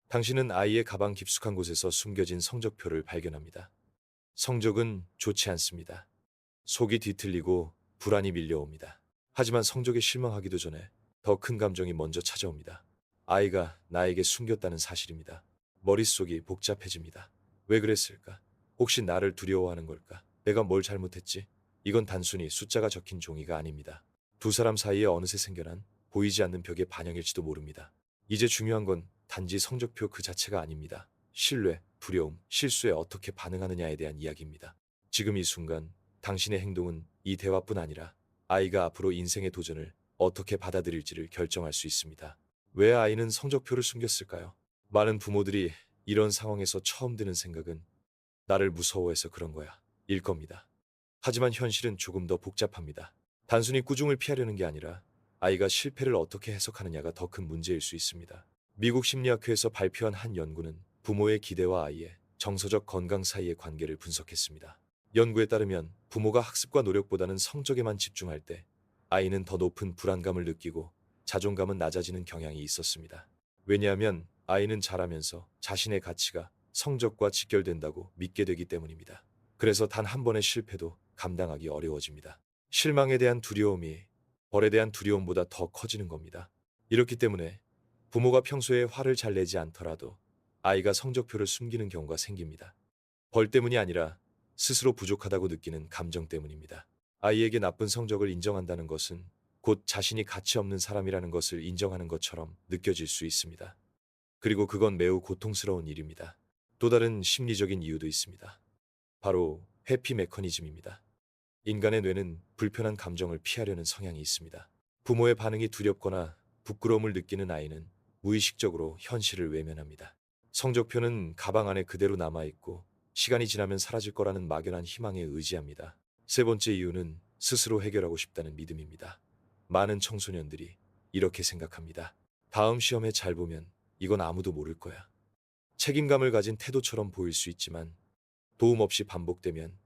당신은 아이의 가방 깊숙한 곳에서 숨겨진 성적표를 발견합니다. 성적은 좋지 않습니다. 속이 뒤틀리고 불안이 밀려옵니다. 하지만 성적에 실망하기도 전에 더 큰 감정이 먼저 찾아옵니다. 아이가 나에게 숨겼다는 사실입니다. 머릿속이 복잡해집니다. 왜 그랬을까? 혹시 나를 두려워하는 걸까? 내가 뭘 잘못했지? 이건 단순히 숫자가 적힌 종이가 아닙니다. 두 사람 사이에 어느새 생겨난 보이지 않는 벽의 반영일지도 모릅니다. 이제 중요한 건 단지 성적표 그 자체가 아닙니다. 신뢰, 두려움, 실수에 어떻게 반응하느냐에 대한 이야기입니다. 지금 이 순간 당신의 행동은 이 대화뿐 아니라 아이가 앞으로 인생의 도전을 어떻게 받아들일지를 결정할 수 있습니다. 왜 아이는 성적표를 숨겼을까요? 많은 부모들이 이런 상황에서 처음 드는 생각은 나를 무서워해서 그런 거야. 일 겁니다. 하지만 현실은 조금 더 복잡합니다. 단순히 꾸중을 피하려는 게 아니라 아이가 실패를 어떻게 해석하느냐가 더 큰 문제일 수 있습니다. 미국 심리학회에서 발표한 한 연구는 부모의 기대와 아이의 정서적 건강 사이의 관계를 분석했습니다. 연구에 따르면 부모가 학습과 노력보다는 성적에만 집중할 때 아이는 더 높은 불안감을 느끼고 자존감은 낮아지는 경향이 있었습니다. 왜냐하면 아이는 자라면서 자신의 가치가 성적과 직결된다고 믿게 되기 때문입니다. 그래서 단 한 번의 실패도 감당하기 어려워집니다. 실망에 대한 두려움이 벌에 대한 두려움보다 더 커지는 겁니다. 이렇기 때문에 부모가 평소에 화를 잘 내지 않더라도 아이가 성적표를 숨기는 경우가 생깁니다. 벌 때문이 아니라 스스로 부족하다고 느끼는 감정 때문입니다. 아이에게 나쁜 성적을 인정한다는 것은 곧 자신이 가치 없는 사람이라는 것을 인정하는 것처럼 느껴질 수 있습니다. 그리고 그건 매우 고통스러운 일입니다. 또 다른 심리적인 이유도 있습니다. 바로 회피 메커니즘입니다. 인간의 뇌는 불편한 감정을 피하려는 성향이 있습니다. 부모의 반응이 두렵거나 부끄러움을 느끼는 아이는 무의식적으로 현실을 외면합니다. 성적표는 가방 안에 그대로 남아있고 시간이 지나면 사라질 거라는 막연한 희망에 의지합니다. 세 번째 이유는 스스로 해결하고 싶다는 믿음입니다. 많은 청소년들이 이렇게 생각합니다. 다음 시험에 잘 보면 이건 아무도 모를 거야. 책임감을 가진 태도처럼 보일 수 있지만 도움 없이 반복되면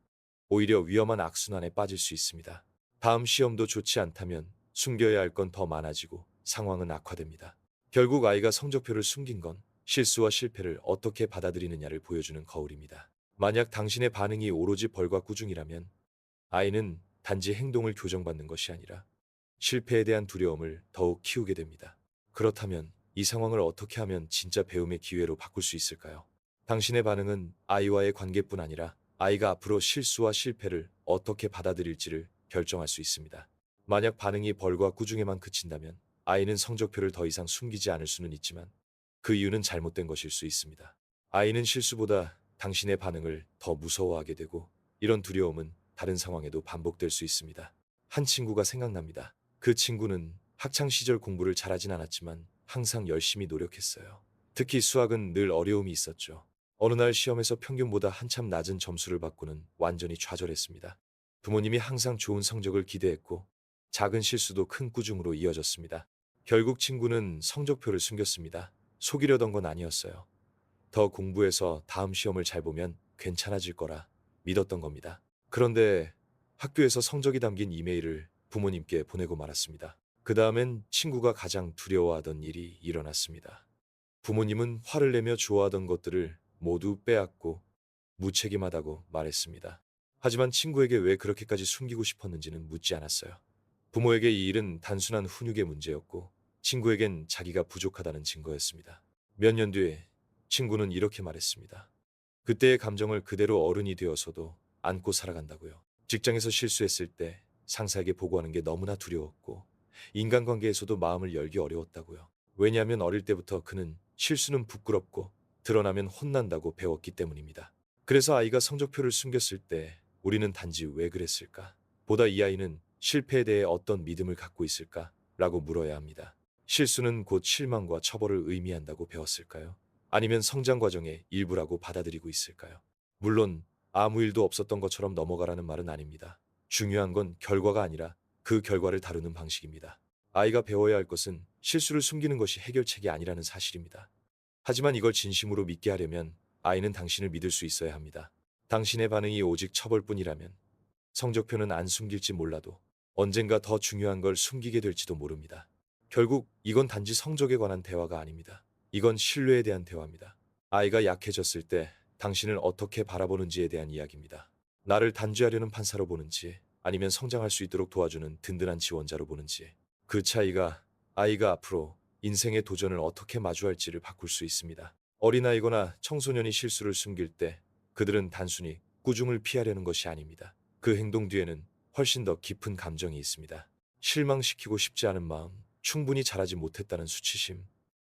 오히려 위험한 악순환에 빠질 수 있습니다. 다음 시험도 좋지 않다면 숨겨야 할 건 더 많아지고 상황은 악화됩니다. 결국 아이가 성적표를 숨긴 건 실수와 실패를 어떻게 받아들이느냐를 보여주는 거울입니다. 만약 당신의 반응이 오로지 벌과 꾸중이라면 아이는 단지 행동을 교정받는 것이 아니라 실패에 대한 두려움을 더욱 키우게 됩니다. 그렇다면 이 상황을 어떻게 하면 진짜 배움의 기회로 바꿀 수 있을까요? 당신의 반응은 아이와의 관계뿐 아니라 아이가 앞으로 실수와 실패를 어떻게 받아들일지를 결정할 수 있습니다. 만약 반응이 벌과 꾸중에만 그친다면 아이는 성적표를 더 이상 숨기지 않을 수는 있지만 그 이유는 잘못된 것일 수 있습니다. 아이는 실수보다 당신의 반응을 더 무서워하게 되고 이런 두려움은 다른 상황에도 반복될 수 있습니다. 한 친구가 생각납니다. 그 친구는 학창 시절 공부를 잘하진 않았지만 항상 열심히 노력했어요. 특히 수학은 늘 어려움이 있었죠. 어느 날 시험에서 평균보다 한참 낮은 점수를 받고는 완전히 좌절했습니다. 부모님이 항상 좋은 성적을 기대했고 작은 실수도 큰 꾸중으로 이어졌습니다. 결국 친구는 성적표를 숨겼습니다. 속이려던 건 아니었어요. 더 공부해서 다음 시험을 잘 보면 괜찮아질 거라 믿었던 겁니다. 그런데 학교에서 성적이 담긴 이메일을 부모님께 보내고 말았습니다. 그 다음엔 친구가 가장 두려워하던 일이 일어났습니다. 부모님은 화를 내며 좋아하던 것들을 모두 빼앗고 무책임하다고 말했습니다. 하지만 친구에게 왜 그렇게까지 숨기고 싶었는지는 묻지 않았어요. 부모에게 이 일은 단순한 훈육의 문제였고 친구에겐 자기가 부족하다는 증거였습니다. 몇 년 뒤에 친구는 이렇게 말했습니다. 그때의 감정을 그대로 어른이 되어서도 안고 살아간다고요. 직장에서 실수했을 때 상사에게 보고하는 게 너무나 두려웠고 인간관계에서도 마음을 열기 어려웠다고요. 왜냐하면 어릴 때부터 그는 실수는 부끄럽고 드러나면 혼난다고 배웠기 때문입니다. 그래서 아이가 성적표를 숨겼을 때 우리는 단지 왜 그랬을까? 보다 이 아이는 실패에 대해 어떤 믿음을 갖고 있을까? 라고 물어야 합니다. 실수는 곧 실망과 처벌을 의미한다고 배웠을까요? 아니면 성장 과정의 일부라고 받아들이고 있을까요? 물론 아무 일도 없었던 것처럼 넘어가라는 말은 아닙니다. 중요한 건 결과가 아니라 그 결과를 다루는 방식입니다. 아이가 배워야 할 것은 실수를 숨기는 것이 해결책이 아니라는 사실입니다. 하지만 이걸 진심으로 믿게 하려면 아이는 당신을 믿을 수 있어야 합니다. 당신의 반응이 오직 처벌뿐이라면 성적표는 안 숨길지 몰라도 언젠가 더 중요한 걸 숨기게 될지도 모릅니다. 결국 이건 단지 성적에 관한 대화가 아닙니다. 이건 신뢰에 대한 대화입니다. 아이가 약해졌을 때 당신을 어떻게 바라보는지에 대한 이야기입니다. 나를 단죄하려는 판사로 보는지 아니면 성장할 수 있도록 도와주는 든든한 지원자로 보는지, 그 차이가 아이가 앞으로 인생의 도전을 어떻게 마주할지를 바꿀 수 있습니다. 어린아이거나 청소년이 실수를 숨길 때 그들은 단순히 꾸중을 피하려는 것이 아닙니다. 그 행동 뒤에는 훨씬 더 깊은 감정이 있습니다. 실망시키고 싶지 않은 마음, 충분히 잘하지 못했다는 수치심,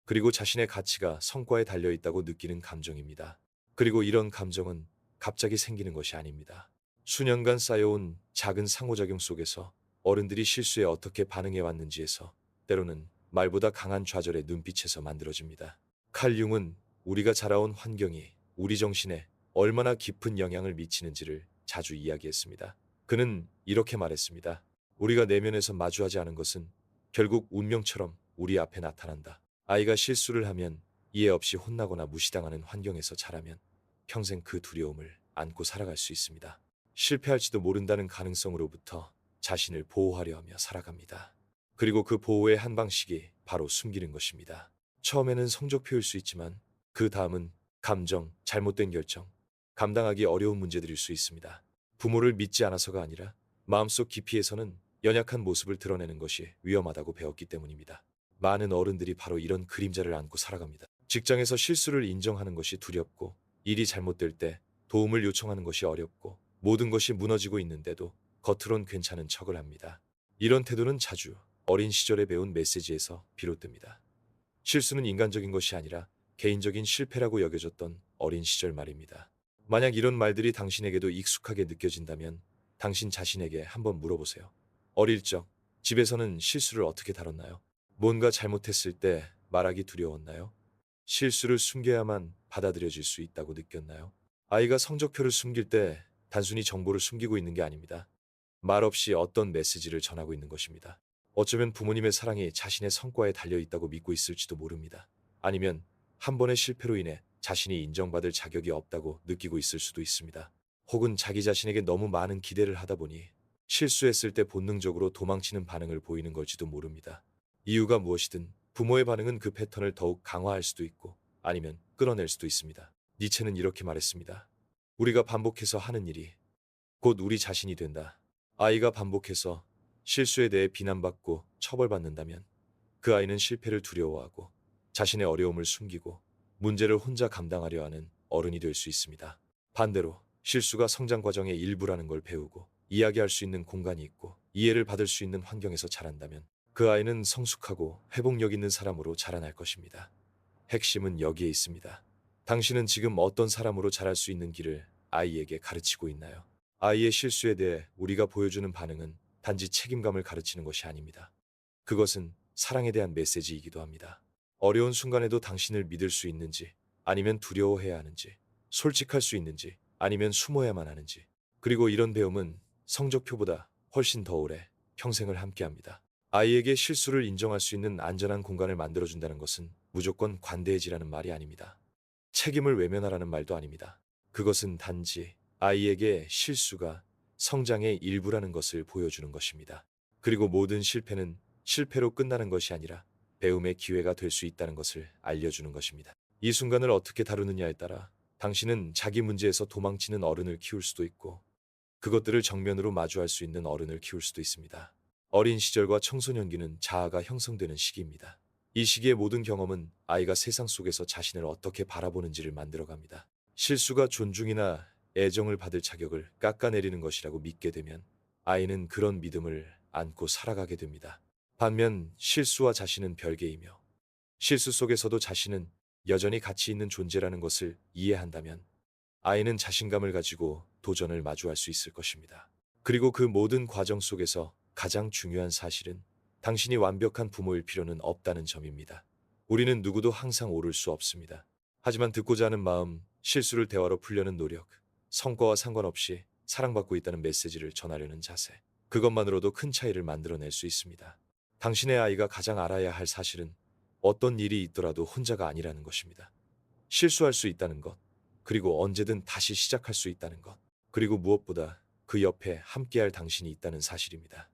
그리고 자신의 가치가 성과에 달려 있다고 느끼는 감정입니다. 그리고 이런 감정은 갑자기 생기는 것이 아닙니다. 수년간 쌓여온 작은 상호작용 속에서 어른들이 실수에 어떻게 반응해 왔는지에서, 때로는 말보다 강한 좌절의 눈빛에서 만들어집니다. 칼 융은 우리가 자라온 환경이 우리 정신에 얼마나 깊은 영향을 미치는지를 자주 이야기했습니다. 그는 이렇게 말했습니다. 우리가 내면에서 마주하지 않은 것은 결국 운명처럼 우리 앞에 나타난다. 아이가 실수를 하면 이해 없이 혼나거나 무시당하는 환경에서 자라면 평생 그 두려움을 안고 살아갈 수 있습니다. 실패할지도 모른다는 가능성으로부터 자신을 보호하려 하며 살아갑니다. 그리고 그 보호의 한 방식이 바로 숨기는 것입니다. 처음에는 성적표일 수 있지만 그 다음은 감정, 잘못된 결정, 감당하기 어려운 문제들일 수 있습니다. 부모를 믿지 않아서가 아니라 마음속 깊이에서는 연약한 모습을 드러내는 것이 위험하다고 배웠기 때문입니다. 많은 어른들이 바로 이런 그림자를 안고 살아갑니다. 직장에서 실수를 인정하는 것이 두렵고, 일이 잘못될 때 도움을 요청하는 것이 어렵고, 모든 것이 무너지고 있는데도 겉으론 괜찮은 척을 합니다. 이런 태도는 자주 어린 시절에 배운 메시지에서 비롯됩니다. 실수는 인간적인 것이 아니라 개인적인 실패라고 여겨졌던 어린 시절 말입니다. 만약 이런 말들이 당신에게도 익숙하게 느껴진다면 당신 자신에게 한번 물어보세요. 어릴 적 집에서는 실수를 어떻게 다뤘나요? 뭔가 잘못했을 때 말하기 두려웠나요? 실수를 숨겨야만 받아들여질 수 있다고 느꼈나요? 아이가 성적표를 숨길 때 단순히 정보를 숨기고 있는 게 아닙니다. 말없이 어떤 메시지를 전하고 있는 것입니다. 어쩌면 부모님의 사랑이 자신의 성과에 달려 있다고 믿고 있을지도 모릅니다. 아니면 한 번의 실패로 인해 자신이 인정받을 자격이 없다고 느끼고 있을 수도 있습니다. 혹은 자기 자신에게 너무 많은 기대를 하다 보니 실수했을 때 본능적으로 도망치는 반응을 보이는 걸지도 모릅니다. 이유가 무엇이든 부모의 반응은 그 패턴을 더욱 강화할 수도 있고 아니면 끌어낼 수도 있습니다. 니체는 이렇게 말했습니다. 우리가 반복해서 하는 일이 곧 우리 자신이 된다. 아이가 반복해서 실수에 대해 비난받고 처벌받는다면 그 아이는 실패를 두려워하고 자신의 어려움을 숨기고 문제를 혼자 감당하려 하는 어른이 될 수 있습니다. 반대로 실수가 성장 과정의 일부라는 걸 배우고 이야기할 수 있는 공간이 있고 이해를 받을 수 있는 환경에서 자란다면 그 아이는 성숙하고 회복력 있는 사람으로 자라날 것입니다. 핵심은 여기에 있습니다. 당신은 지금 어떤 사람으로 자랄 수 있는 길을 아이에게 가르치고 있나요? 아이의 실수에 대해 우리가 보여주는 반응은 단지 책임감을 가르치는 것이 아닙니다. 그것은 사랑에 대한 메시지이기도 합니다. 어려운 순간에도 당신을 믿을 수 있는지, 아니면 두려워해야 하는지, 솔직할 수 있는지, 아니면 숨어야만 하는지. 그리고 이런 배움은 성적표보다 훨씬 더 오래 평생을 함께합니다. 아이에게 실수를 인정할 수 있는 안전한 공간을 만들어준다는 것은 무조건 관대해지라는 말이 아닙니다. 책임을 외면하라는 말도 아닙니다. 그것은 단지 아이에게 실수가 성장의 일부라는 것을 보여주는 것입니다. 그리고 모든 실패는 실패로 끝나는 것이 아니라 배움의 기회가 될 수 있다는 것을 알려주는 것입니다. 이 순간을 어떻게 다루느냐에 따라 당신은 자기 문제에서 도망치는 어른을 키울 수도 있고 그것들을 정면으로 마주할 수 있는 어른을 키울 수도 있습니다. 어린 시절과 청소년기는 자아가 형성되는 시기입니다. 이 시기의 모든 경험은 아이가 세상 속에서 자신을 어떻게 바라보는지를 만들어갑니다. 실수가 존중이나 애정을 받을 자격을 깎아내리는 것이라고 믿게 되면 아이는 그런 믿음을 안고 살아가게 됩니다. 반면 실수와 자신은 별개이며 실수 속에서도 자신은 여전히 가치 있는 존재라는 것을 이해한다면 아이는 자신감을 가지고 도전을 마주할 수 있을 것입니다. 그리고 그 모든 과정 속에서 가장 중요한 사실은 당신이 완벽한 부모일 필요는 없다는 점입니다. 우리는 누구도 항상 옳을 수 없습니다. 하지만 듣고자 하는 마음, 실수를 대화로 풀려는 노력, 성과와 상관없이 사랑받고 있다는 메시지를 전하려는 자세, 그것만으로도 큰 차이를 만들어낼 수 있습니다. 당신의 아이가 가장 알아야 할 사실은 어떤 일이 있더라도 혼자가 아니라는 것입니다. 실수할 수 있다는 것, 그리고 언제든 다시 시작할 수 있다는 것, 그리고 무엇보다 그 옆에 함께할 당신이 있다는 사실입니다.